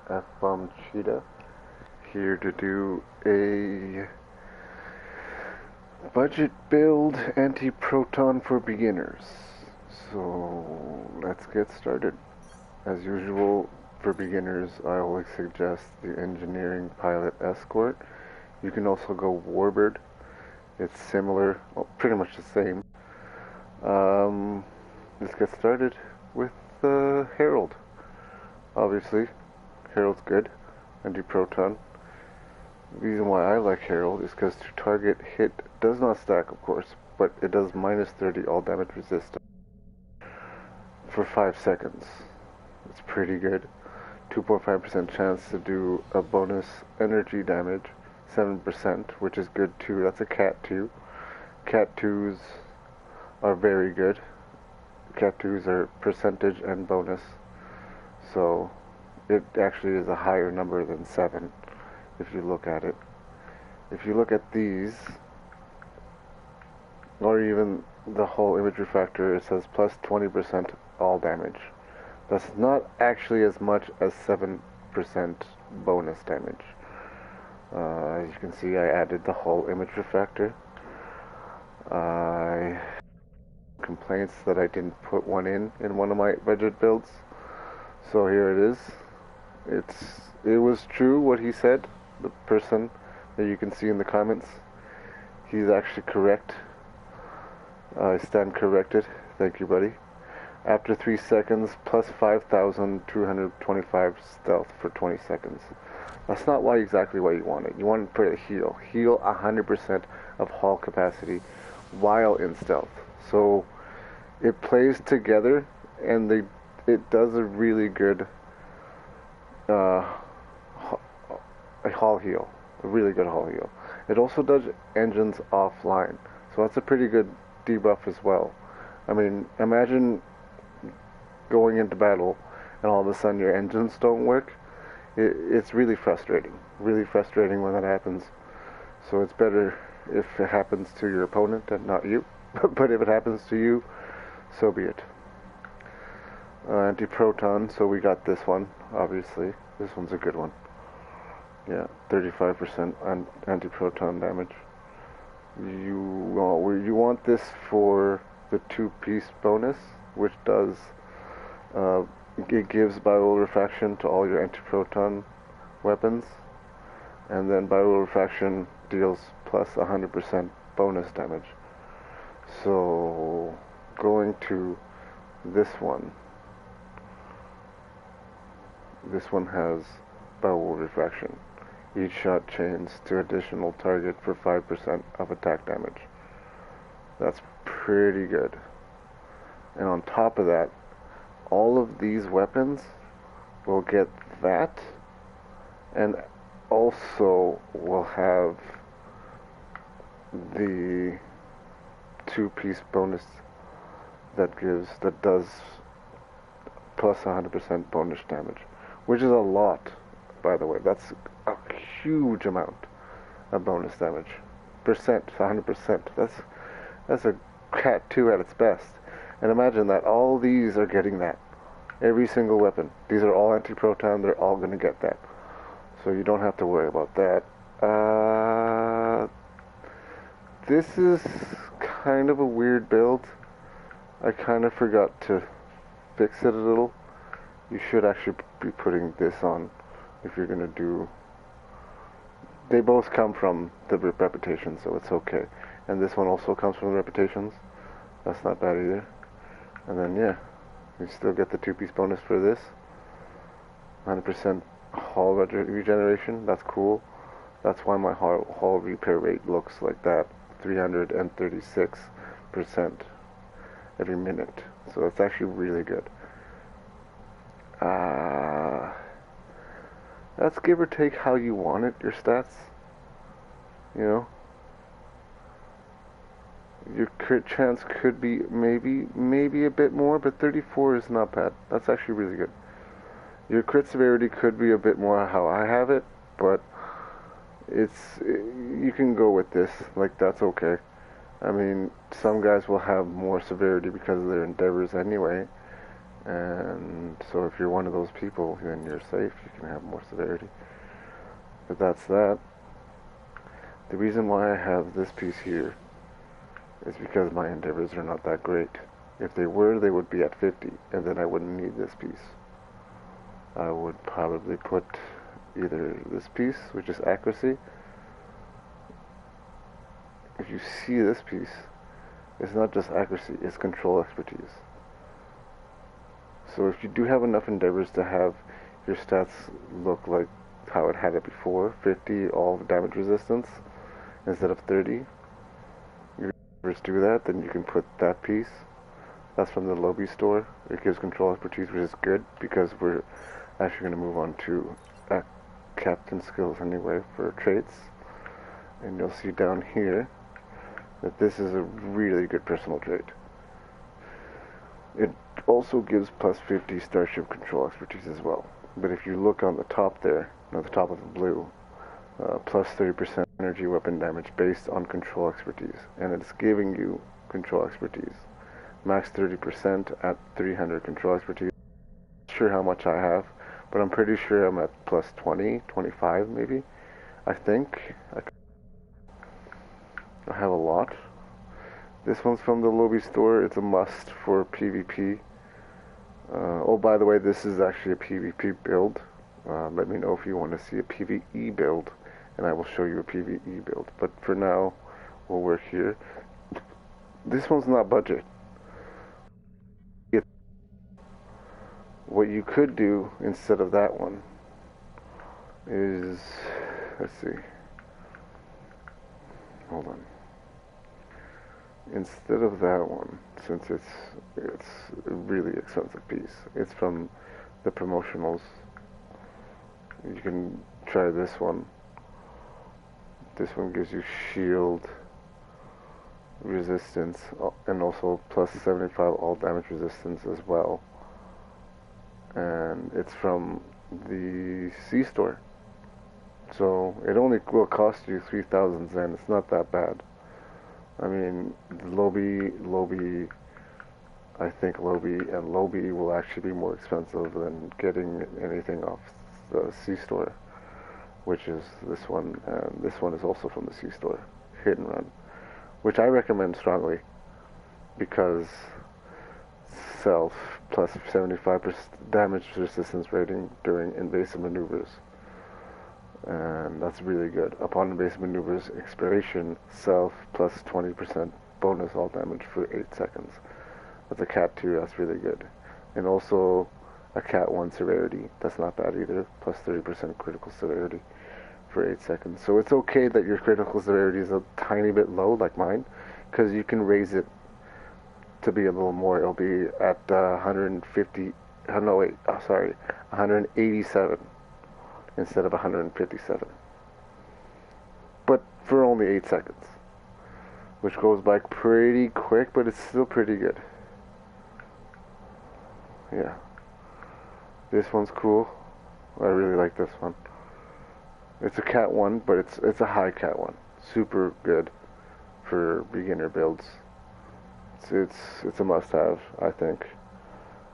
F-Bomb Cheetah, here to do a budget build anti-proton for beginners. So let's get started. As usual, for beginners, I always suggest the Engineering Pilot Escort. You can also go Warbird. It's similar, well, pretty much the same. Let's get started with Herald. Obviously, Herald's good. Anti-Proton. The reason why I like Herald is because to target hit does not stack, of course, but it does minus 30 all damage resistance for 5 seconds. It's pretty good. 2.5% chance to do a bonus energy damage, 7%, which is good too. That's a Cat 2. Cat 2s are very good. Cat 2s are percentage and bonus, so it actually is a higher number than 7 if you look at it. If you look at these, or even the whole imagery factor, it says plus 20% all damage. That's not actually as much as 7% bonus damage. As you can see, I added the whole imagery factor. Complaints that I didn't put one in one of my budget builds. So here it is. It was true what he said. The person that you can see in the comments, he's actually correct. I stand corrected. Thank you, buddy. After 3 seconds, plus 5,225 stealth for 20 seconds. That's not exactly what you want it. You want to put a heal. Heal 100% of hull capacity while in stealth. So it plays together, and it does a really good hull heal. A really good hull heal. It also does engines offline. So that's a pretty good debuff as well. I mean, imagine going into battle and all of a sudden your engines don't work. It's really frustrating when that happens. So it's better if it happens to your opponent and not you. But if it happens to you, so be it. Anti-proton, so we got this one, obviously. This one's a good one. Yeah, 35% anti-proton damage. You want this for the 2-piece bonus, which does it gives bio-refraction to all your anti-proton weapons, and then bio-refraction deals plus 100% bonus damage. So going to this one has bio-refraction. Each shot chains to additional target for 5% of attack damage. That's pretty good. And on top of that, all of these weapons will get that, and also will have the 2-piece bonus that does plus 100% bonus damage, which is a lot, by the way. That's a huge amount of bonus damage. 100%. That's a Cat 2 at its best. And imagine that all these are getting that. Every single weapon. These are all anti-proton. They're all going to get that. So you don't have to worry about that. This is kind of a weird build. I kind of forgot to fix it a little. You should actually be putting this on if you're going to do... They both come from the reputation, so it's okay. And this one also comes from the reputations. That's not bad either. And then, yeah, you still get the 2-piece bonus for this. 100% hull regeneration. That's cool. That's why my hull repair rate looks like that. 336% every minute. So it's actually really good. That's give or take how you want it, your stats. You know? Your crit chance could be maybe a bit more, but 34 is not bad. That's actually really good. Your crit severity could be a bit more how I have it, but you can go with this. Like, that's okay. I mean, some guys will have more severity because of their endeavors anyway, And so if you're one of those people, then you're safe. You can have more severity. But that's that. The reason why I have this piece here is because my endeavors are not that great. If they were, they would be at 50, and then I wouldn't need this piece. I would probably put either this piece, which is accuracy. If you see this piece, it's not just accuracy, it's control expertise. So if you do have enough endeavors to have your stats look like how it had it before, 50 all damage resistance instead of 30, your endeavors do that, then you can put that piece. That's from the Lobby store. It gives control expertise, which is good because we're actually going to move on to captain skills anyway for traits. And you'll see down here that this is a really good personal trait. It also gives plus 50 starship control expertise as well. But if you look on the top there, at the top of the blue, plus 30% energy weapon damage based on control expertise. And it's giving you control expertise. Max 30% at 300 control expertise. Not sure how much I have, but I'm pretty sure I'm at plus 20, 25 maybe. I think. I have a lot. This one's from the Lobby store. It's a must for PvP. Oh, by the way, this is actually a PvP build. Let me know if you want to see a PvE build, and I will show you a PvE build. But for now, we'll work here. This one's not budget. What you could do instead of that one is, let's see, hold on. Instead of that one, since it's a really expensive piece, it's from the promotionals. You can try this one. This one gives you shield resistance and also plus 75 all damage resistance as well. And it's from the C store. So it only will cost you 3,000 Zen. It's not that bad. I mean, Lobby, I think Lobby will actually be more expensive than getting anything off the C store, which is this one, and this one is also from the C store, Hit and Run, which I recommend strongly because self plus 75% damage resistance rating during invasive maneuvers. And that's really good. Upon invasive maneuvers expiration, self plus 20% bonus all damage for 8 seconds. That's a Cat 2, that's really good. And also a Cat 1 severity, that's not bad either, plus 30% critical severity for 8 seconds. So it's okay that your critical severity is a tiny bit low, like mine, because you can raise it to be a little more. It'll be at 187 instead of 157. But for only 8 seconds, which goes by pretty quick, but it's still pretty good. Yeah. This one's cool. I really like this one. It's a Cat 1, but it's a high Cat 1. Super good for beginner builds. It's a must-have, I think.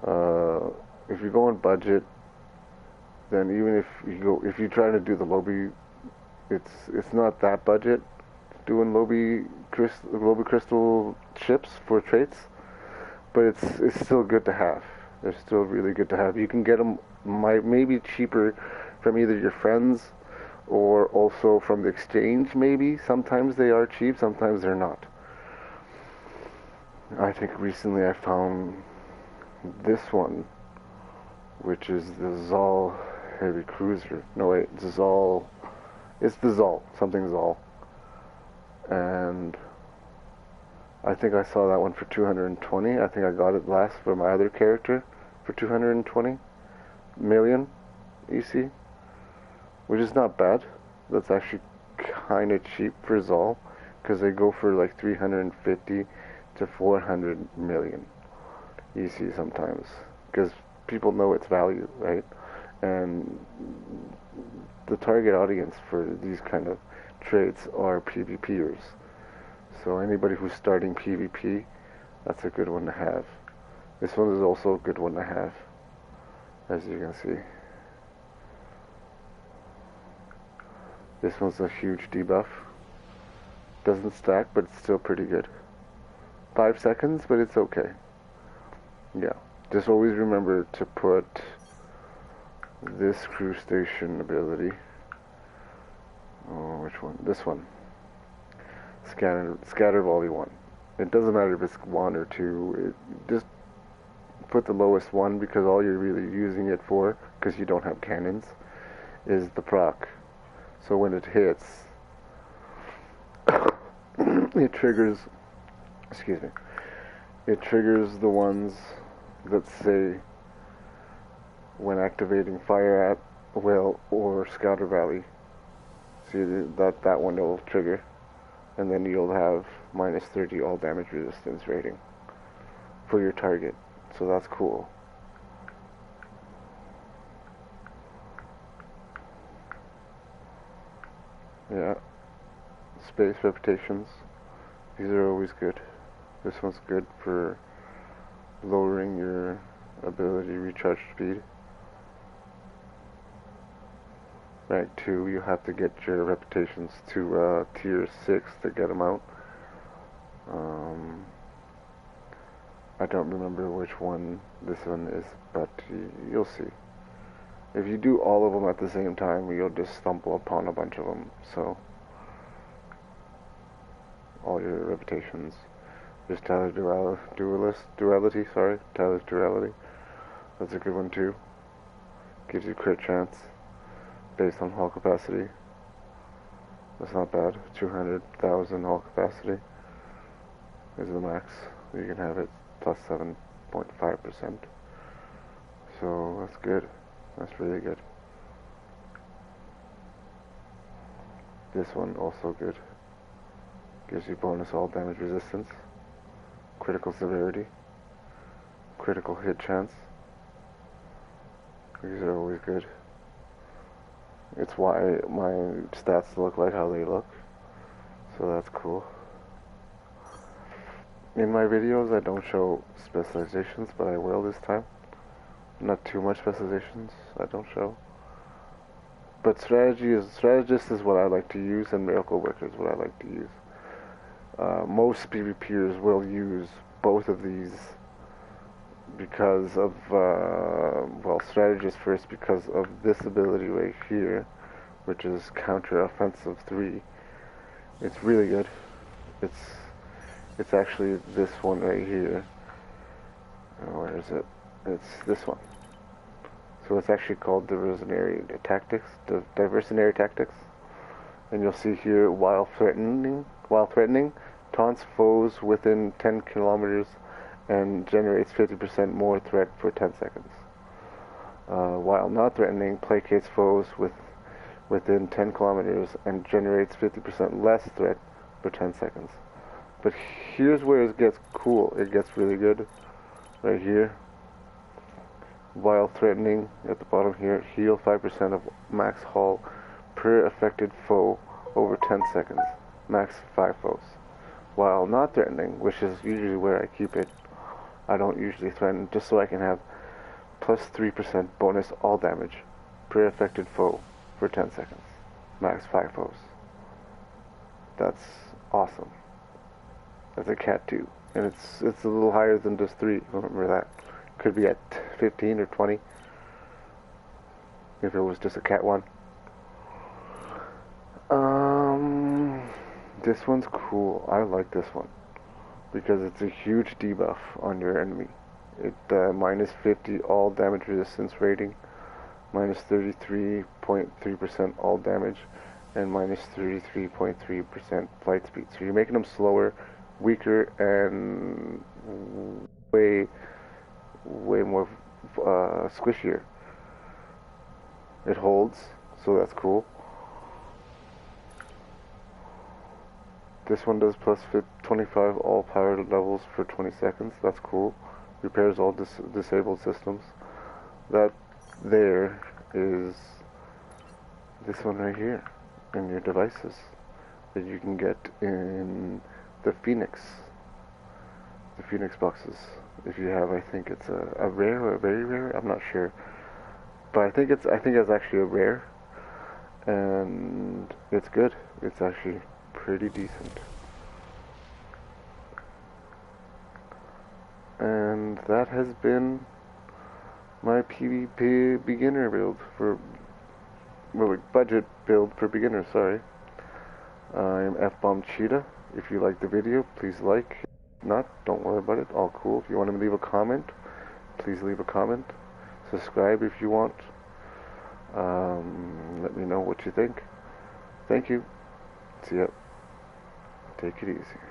If you go on budget, then even if you try to do the Lobby, it's not that budget doing Lobby crystal chips for traits, but it's still good to have. They're still really good to have. You can get them maybe cheaper from either your friends or also from the exchange maybe. Sometimes they are cheap, sometimes they're not. I think recently I found this one, which is the Zal Heavy Cruiser. No wait, Zal. It's the Zal, something Zal. And I think I saw that one for 220. I think I got it last for my other character for 220 million EC, which is not bad. That's actually kind of cheap for Zal, because they go for like 350 to 400 million EC sometimes, because people know its value, right? And the target audience for these kind of traits are PvPers. So anybody who's starting PvP, that's a good one to have. This one is also a good one to have, as you can see. This one's a huge debuff. Doesn't stack, but it's still pretty good. 5 seconds, but it's okay. Yeah, just always remember to put this crew station ability. Oh, which one? This one. Scatter volley 1. It doesn't matter if it's 1 or 2. Just put the lowest one, because all you're really using it for, because you don't have cannons, is the proc. So when it hits, it triggers, excuse me, it triggers the ones that say when activating fire at will or scatter valley. See that one will trigger, and then you'll have minus 30 all damage resistance rating for your target. So that's cool. Yeah. Space reputations. These are always good. This one's good for lowering your ability recharge speed. Rank 2, you have to get your reputations to tier 6 to get them out. I don't remember which one this one is, but you'll see. If you do all of them at the same time, you'll just stumble upon a bunch of them. So, all your reputations. There's Tyler's Duality, Tyler's Duality. That's a good one too. Gives you crit chance based on hull capacity. That's not bad. 200,000 hull capacity is the max. You can have it plus 7.5%. So that's good. That's really good. This one also good. Gives you bonus all damage resistance, critical severity, critical hit chance. These are always good. It's why my stats look like how they look. So that's cool. In my videos I don't show specializations, but I will this time. Not too much specializations I don't show. But strategist is what I like to use, and miracle worker is what I like to use. Most PvPers will use both of these because of, well, strategist first because of this ability right here, which is counter offensive 3. It's really good. It's actually this one right here. Oh, where is it? It's this one. So it's actually called diversionary tactics. And you'll see here, while threatening, taunts foes within 10 kilometers and generates 50% more threat for 10 seconds. While not threatening, placates foes within 10 kilometers and generates 50% less threat for 10 seconds. But here's where it gets cool. It gets really good. Right here. While threatening, at the bottom here, heal 5% of max hull per affected foe over 10 seconds. Max 5 foes. While not threatening, which is usually where I keep it, I don't usually threaten, just so I can have plus 3% bonus all damage per affected foe for 10 seconds. Max 5 foes. That's awesome. That's a cat 2. And it's a little higher than just 3, remember that. Could be at 15 or 20 if it was just a cat 1. This one's cool. I like this one because it's a huge debuff on your enemy. It minus 50 all damage resistance rating, minus 33.3% all damage, and minus 33.3% flight speed. So you're making them slower, weaker, and way more squishier. It holds, so that's cool. This one does plus 25 all power levels for 20 seconds. That's cool. Repairs all disabled systems. That there is this one right here in your devices that you can get in the Phoenix boxes. If you have, I think it's a rare or a very rare. I'm not sure, but I think it's actually a rare, and it's good. It's actually pretty decent. And that has been my PvP beginner build for, well, like budget build for beginners. Sorry. I'm F-Bomb Cheetah. If you like the video, please like. If not, don't worry about it. All cool. If you want to leave a comment, please leave a comment. Subscribe if you want. Let me know what you think. Thank you. See ya. Take it easy.